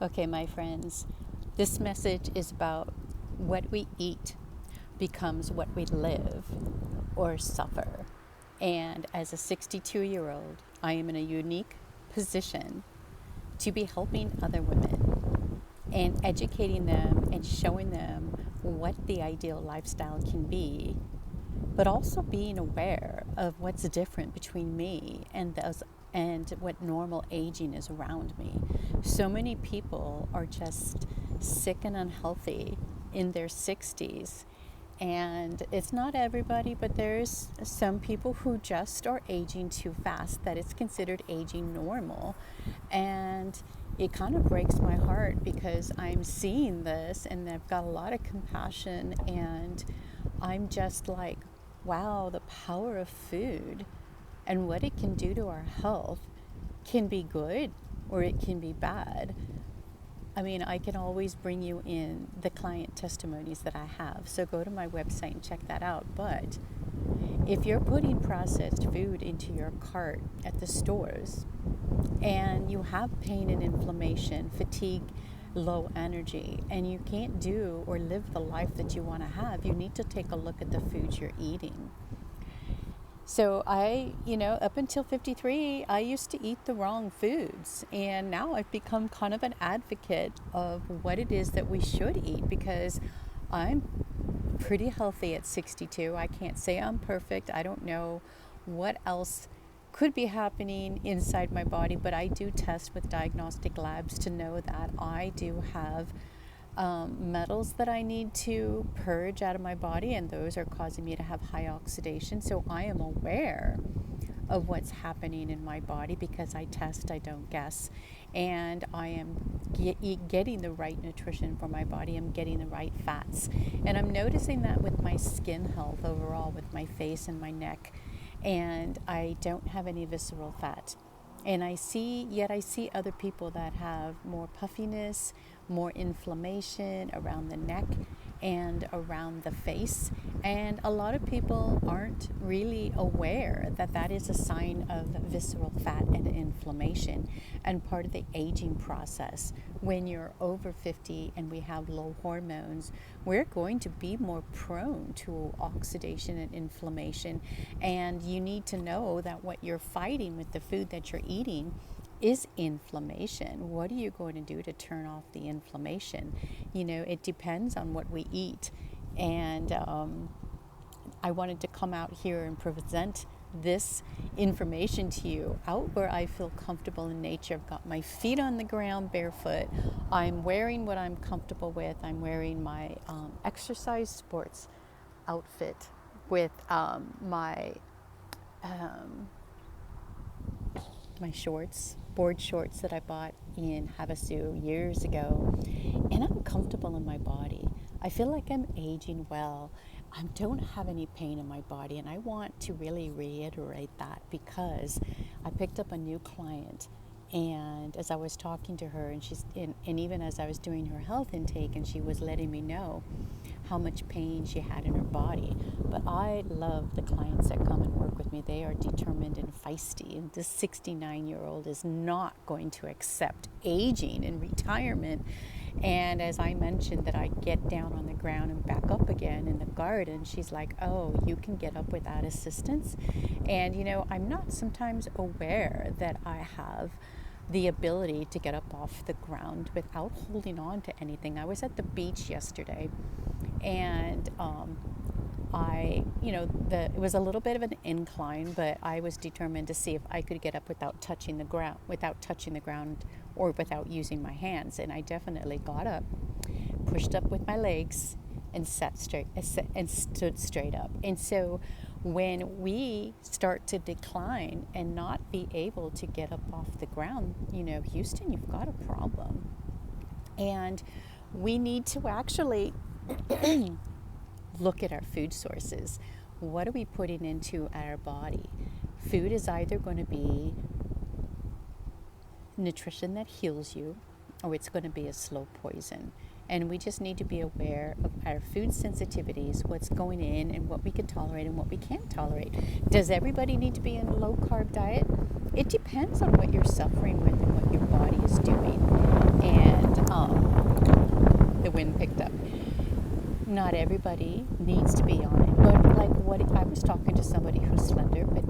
Okay, my friends, this message is about what we eat becomes what we live or suffer. And as a 62-year-old, I am in a unique position to be helping other women and educating them and showing them what the ideal lifestyle can be, but also being aware of what's different between me and what normal aging is around me. So many people are just sick and unhealthy in their 60s. And it's not everybody, but there's some people who just are aging too fast, that it's considered aging normal. And it kind of breaks my heart because I'm seeing this and I've got a lot of compassion, and I'm just like, wow, the power of food and what it can do to our health can be good or it can be bad. I mean, I can always bring you in the client testimonies that I have. So go to my website and check that out. But if you're putting processed food into your cart at the stores and you have pain and inflammation, fatigue, low energy, and you can't do or live the life that you want to have, you need to take a look at the foods you're eating. So up until 53, I used to eat the wrong foods. And now I've become kind of an advocate of what it is that we should eat, because I'm pretty healthy at 62. I can't say I'm perfect. I don't know what else could be happening inside my body, but I do test with diagnostic labs to know that I do have metals that I need to purge out of my body, and those are causing me to have high oxidation. So I am aware of what's happening in my body because I test, I don't guess, and I am getting the right nutrition for my body. I'm getting the right fats, and I'm noticing that with my skin health overall, with my face and my neck, and I don't have any visceral fat. And I see other people that have more puffiness, more inflammation around the neck and around the face. And a lot of people aren't really aware that that is a sign of visceral fat and inflammation and part of the aging process. When you're over 50 and we have low hormones, we're going to be more prone to oxidation and inflammation. And you need to know that what you're fighting with the food that you're eating is inflammation. What are you going to do to turn off the inflammation? It depends on what we eat. And I wanted to come out here and present this information to you out where I feel comfortable in nature. I've got my feet on the ground barefoot. I'm wearing what I'm comfortable with. I'm wearing my exercise sports outfit with my shorts, board shorts that I bought in Havasu years ago, and I'm comfortable in my body. I feel like I'm aging well. I don't have any pain in my body, and I want to really reiterate that because I picked up a new client, and as I was talking to her, and even as I was doing her health intake, and she was letting me know how much pain she had in her body. But I love the clients that come and work with me. They are determined and feisty. And this 69-year-old is not going to accept aging and retirement. And as I mentioned that I get down on the ground and back up again in the garden, she's like, oh, you can get up without assistance. And, I'm not sometimes aware that I have the ability to get up off the ground without holding on to anything. I was at the beach yesterday, and it was a little bit of an incline, but I was determined to see if I could get up without touching the ground, or without using my hands. And I definitely got up, pushed up with my legs, and stood straight up. And so when we start to decline and not be able to get up off the ground, Houston, you've got a problem. And we need to actually look at our food sources. What are we putting into our body? Food is either going to be nutrition that heals you, or it's going to be a slow poison. And we just need to be aware of our food sensitivities, what's going in, and what we can tolerate and what we can't tolerate. Does everybody need to be in a low-carb diet? It depends on what you're suffering with and what your body is doing. And not everybody needs to be on it. But like what I was talking to somebody who's slender, but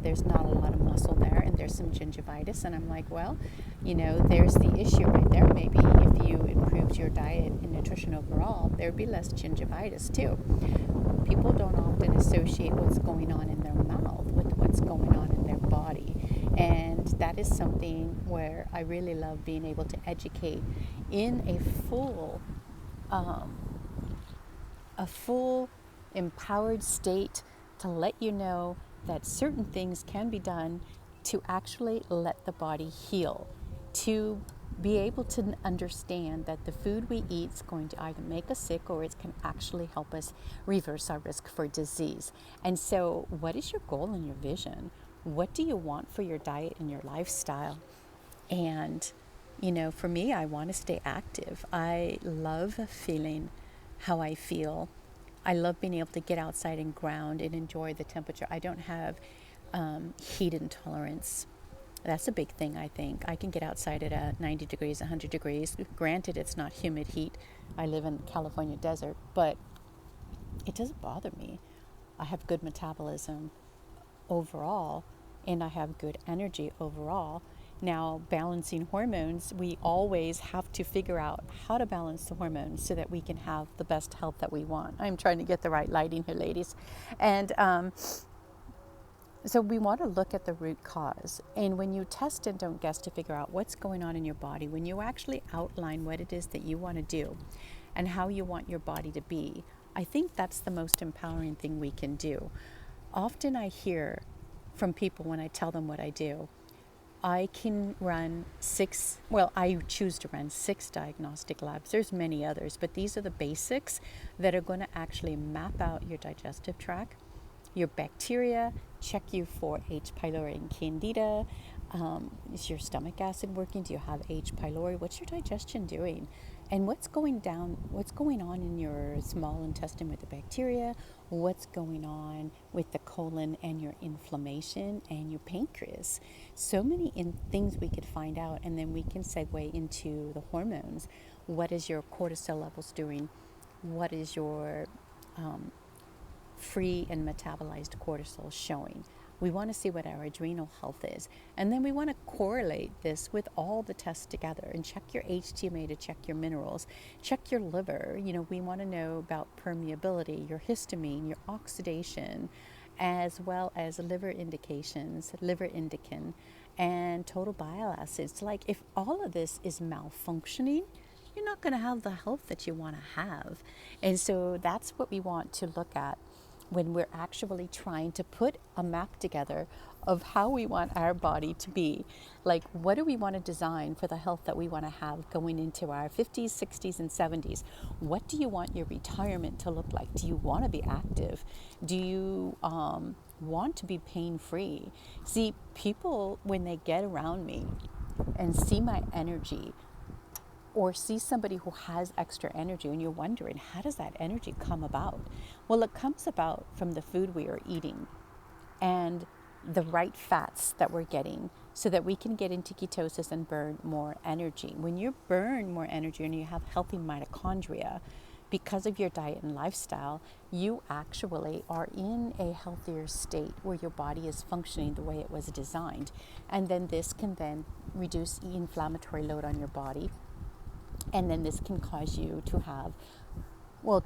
there's not a lot of muscle there, and there's some gingivitis, and I'm like, well, there's the issue right there. Maybe if you improved your diet and nutrition overall, there'd be less gingivitis too. People don't often associate what's going on in their mouth with what's going on in their body. And that is something where I really love being able to educate in a full empowered state to let you know that certain things can be done to actually let the body heal, to be able to understand that the food we eat is going to either make us sick or it can actually help us reverse our risk for disease. And so, what is your goal and your vision? What do you want for your diet and your lifestyle? And, for me, I want to stay active. I love feeling how I feel. I love being able to get outside and ground and enjoy the temperature. I don't have heat intolerance. That's a big thing, I think. I can get outside at 90 degrees, 100 degrees. Granted, it's not humid heat. I live in the California desert, but it doesn't bother me. I have good metabolism overall, and I have good energy overall. Now, balancing hormones, we always have to figure out how to balance the hormones so that we can have the best health that we want. I'm trying to get the right lighting here, ladies. And so we want to look at the root cause. And when you test and don't guess to figure out what's going on in your body, when you actually outline what it is that you want to do and how you want your body to be, I think that's the most empowering thing we can do. Often I hear from people when I tell them what I do, I can run I choose to run 6 diagnostic labs. There's many others, but these are the basics that are going to actually map out your digestive tract, your bacteria, check you for H. pylori and candida. Is your stomach acid working? Do you have H. pylori? What's your digestion doing? And what's going on in your small intestine with the bacteria? What's going on with the colon and your inflammation and your pancreas? So many things we could find out, and then we can segue into the hormones. What is your cortisol levels doing? What is your free and metabolized cortisol showing? We want to see what our adrenal health is. And then we want to correlate this with all the tests together and check your HTMA to check your minerals, check your liver. We want to know about permeability, your histamine, your oxidation, as well as liver indications, liver indican, and total bile acids. Like, if all of this is malfunctioning, you're not going to have the health that you want to have. And so that's what we want to look at when we're actually trying to put a map together of how we want our body to be. Like, what do we want to design for the health that we want to have going into our 50s, 60s, and 70s? What do you want your retirement to look like? Do you want to be active? Do you want to be pain-free? See, people, when they get around me and see my energy, or see somebody who has extra energy, and you're wondering, how does that energy come about? Well, it comes about from the food we are eating and the right fats that we're getting so that we can get into ketosis and burn more energy. When you burn more energy and you have healthy mitochondria, because of your diet and lifestyle, you actually are in a healthier state where your body is functioning the way it was designed. And then this can then reduce the inflammatory load on your body. And then this can cause you to have,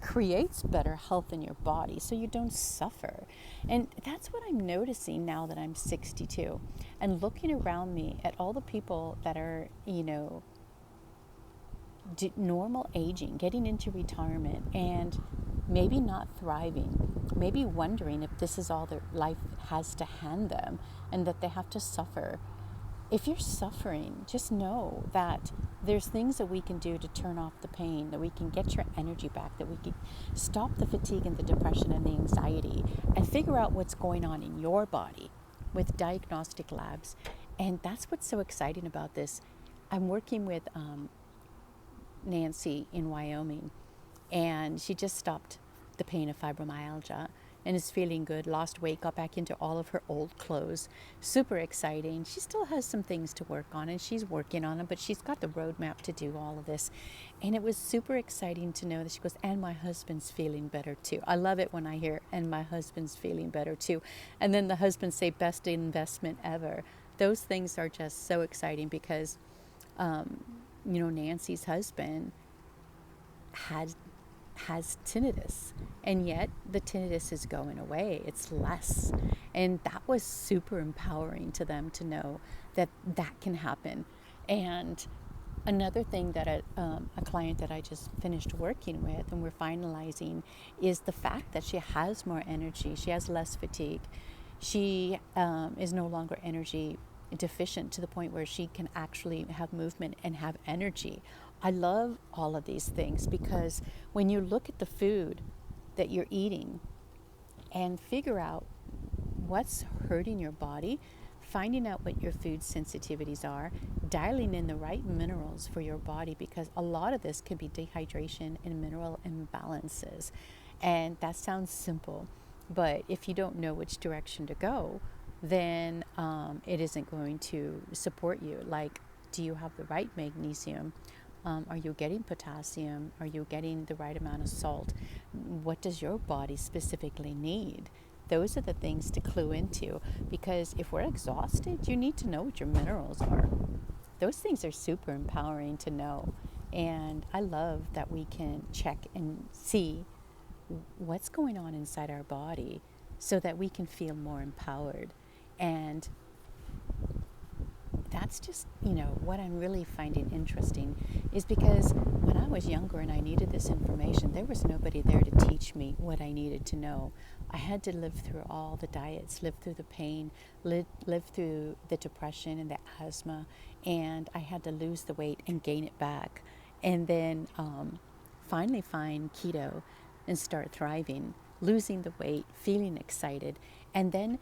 creates better health in your body so you don't suffer. And that's what I'm noticing now that I'm 62 and looking around me at all the people that are, normal aging, getting into retirement, and maybe not thriving, maybe wondering if this is all that life has to hand them and that they have to suffer. If you're suffering, just know that there's things that we can do to turn off the pain, that we can get your energy back, that we can stop the fatigue and the depression and the anxiety, and figure out what's going on in your body with diagnostic labs. And that's what's so exciting about this. I'm working with Nancy in Wyoming, and she just stopped the pain of fibromyalgia. and is feeling good, lost weight, got back into all of her old clothes. Super exciting. She still has some things to work on, and she's working on them, but she's got the roadmap to do all of this. And it was super exciting to know that she goes, and my husband's feeling better too. I love it when I hear, and my husband's feeling better too. And then the husband say, best investment ever. Those things are just so exciting because, Nancy's husband had has tinnitus, and yet the tinnitus is going away. It's less, and that was super empowering to them to know that that can happen. And another thing that a client that I just finished working with and we're finalizing is the fact that she has more energy. She has less fatigue. She is no longer energy deficient to the point where she can actually have movement and have energy. I love all of these things because when you look at the food that you're eating and figure out what's hurting your body, finding out what your food sensitivities are, dialing in the right minerals for your body, because a lot of this could be dehydration and mineral imbalances. And that sounds simple, but if you don't know which direction to go, then it isn't going to support you. Like, do you have the right magnesium? Are you getting potassium? Are you getting the right amount of salt? What does your body specifically need? Those are the things to clue into, because if we're exhausted, you need to know what your minerals are. Those things are super empowering to know. And I love that we can check and see what's going on inside our body so that we can feel more empowered. And that's just, what I'm really finding interesting is because when I was younger and I needed this information, there was nobody there to teach me what I needed to know. I had to live through all the diets, live through the pain, live through the depression and the asthma, and I had to lose the weight and gain it back. And then finally find keto and start thriving, losing the weight, feeling excited, and then,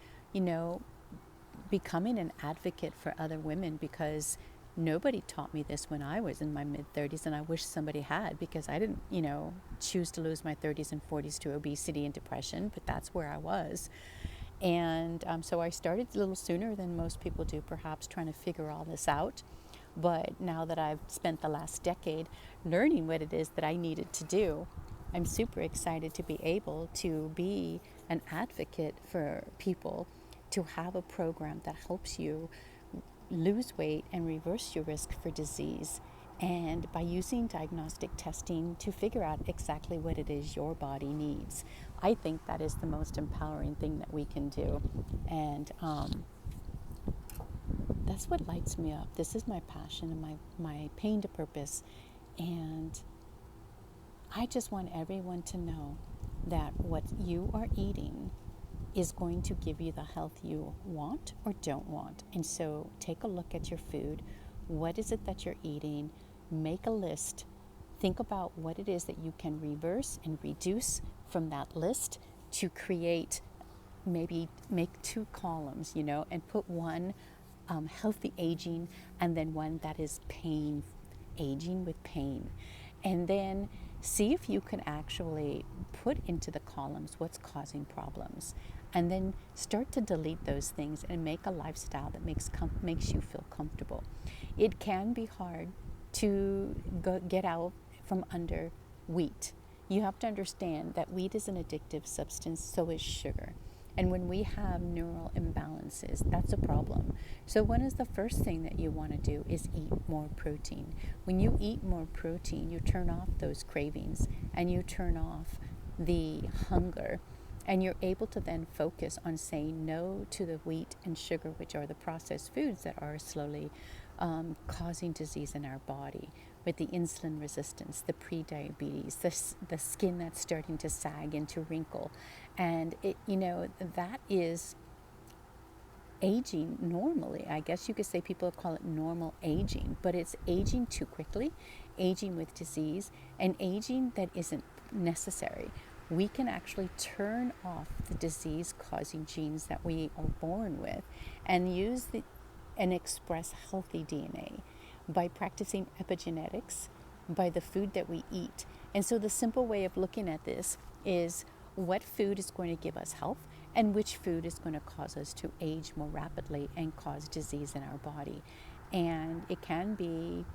becoming an advocate for other women, because nobody taught me this when I was in my mid-30s, and I wish somebody had, because I didn't, choose to lose my 30s and 40s to obesity and depression, but that's where I was. And so I started a little sooner than most people do, perhaps, trying to figure all this out. But now that I've spent the last decade learning what it is that I needed to do, I'm super excited to be able to be an advocate for people, to have a program that helps you lose weight and reverse your risk for disease. And by using diagnostic testing to figure out exactly what it is your body needs. I think that is the most empowering thing that we can do. And that's what lights me up. This is my passion and my pain to purpose. And I just want everyone to know that what you are eating is going to give you the health you want or don't want. And so take a look at your food. What is it that you're eating? Make a list. Think about what it is that you can reverse and reduce from that list to create, maybe make 2 columns, and put one healthy aging and then one that is pain, aging with pain. And then see if you can actually put into the columns what's causing problems. And then start to delete those things and make a lifestyle that makes you feel comfortable. It can be hard to get out from under wheat. You have to understand that wheat is an addictive substance, so is sugar. And when we have neural imbalances, that's a problem. So one is the first thing that you want to do is eat more protein. When you eat more protein, you turn off those cravings and you turn off the hunger. And you're able to then focus on saying no to the wheat and sugar, which are the processed foods that are slowly causing disease in our body, with the insulin resistance, the pre-diabetes, the skin that's starting to sag and to wrinkle. And that is aging normally. I guess you could say people call it normal aging, but it's aging too quickly, aging with disease, and aging that isn't necessary. We can actually turn off the disease-causing genes that we are born with and use and express healthy DNA by practicing epigenetics, by the food that we eat. And so the simple way of looking at this is, what food is going to give us health and which food is going to cause us to age more rapidly and cause disease in our body. And it can be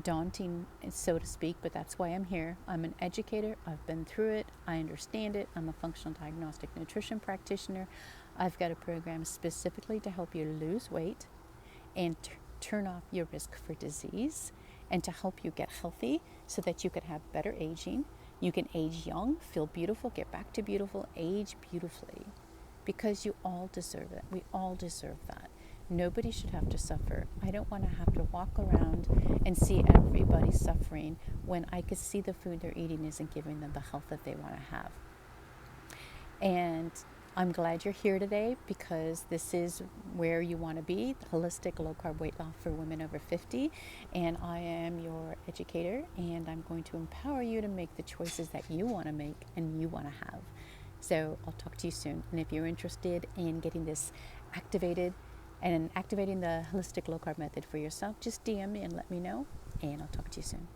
daunting, so to speak, but that's why I'm here. I'm an educator. I've been through it. I understand it. I'm a functional diagnostic nutrition practitioner. I've got a program specifically to help you lose weight and turn off your risk for disease and to help you get healthy so that you can have better aging. You can age young, feel beautiful, get back to beautiful, age beautifully, because you all deserve it. We all deserve that. Nobody should have to suffer. I don't want to have to walk around and see everybody suffering when I could see the food they're eating isn't giving them the health that they want to have. And I'm glad you're here today, because this is where you want to be, the holistic low-carb weight loss for women over 50. And I am your educator, and I'm going to empower you to make the choices that you want to make and you want to have. So I'll talk to you soon. And if you're interested in getting this activated and activating the holistic low-carb method for yourself, just DM me and let me know, and I'll talk to you soon.